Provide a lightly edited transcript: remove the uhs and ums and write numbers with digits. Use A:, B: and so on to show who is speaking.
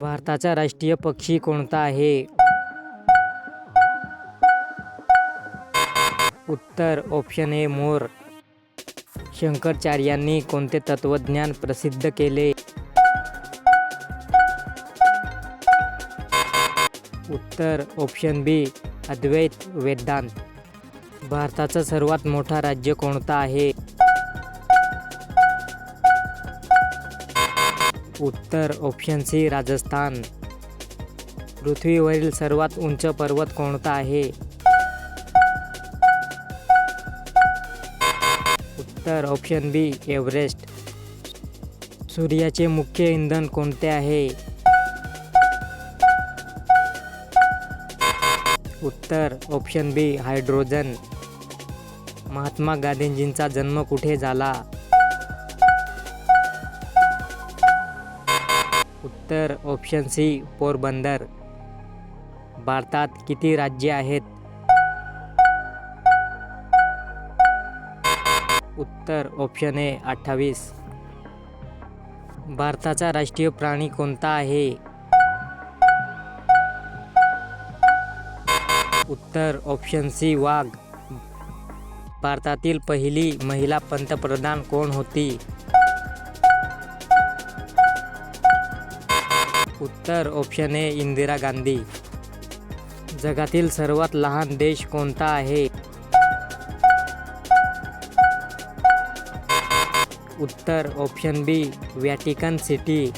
A: भारताचा राष्ट्रीय पक्षी कोणता आहे? उत्तर ऑप्शन ए मोर. शंकराचार्यांनी कोणते तत्वज्ञान प्रसिद्ध केले? उत्तर ऑप्शन बी अद्वैत वेदांत. भारताचा सर्वात मोठा राज्य कोणता आहे? उत्तर ऑप्शन सी राजस्थान. पृथ्वीवरील सर्वात उंच पर्वत कोणता आहे? उत्तर ऑप्शन बी एव्हरेस्ट. सूर्याचे मुख्य इंधन कोणते आहे? उत्तर ऑप्शन बी हायड्रोजन. महात्मा गांधींजींचा जन्म कुठे झाला? उत्तर ऑप्शन सी पोरबंदर. भारतात किती राज्ये आहेत? उत्तर ऑप्शन ए 28. भारताचा राष्ट्रीय प्राणी कोणता आहे? उत्तर ऑप्शन सी वाघ. भारतातील पहिली महिला पंतप्रधान कोण होती? उत्तर ऑप्शन ए इंदिरा गांधी. जगातील सर्वात लहान देश कोणता आहे? उत्तर ऑप्शन बी व्हॅटिकन सिटी.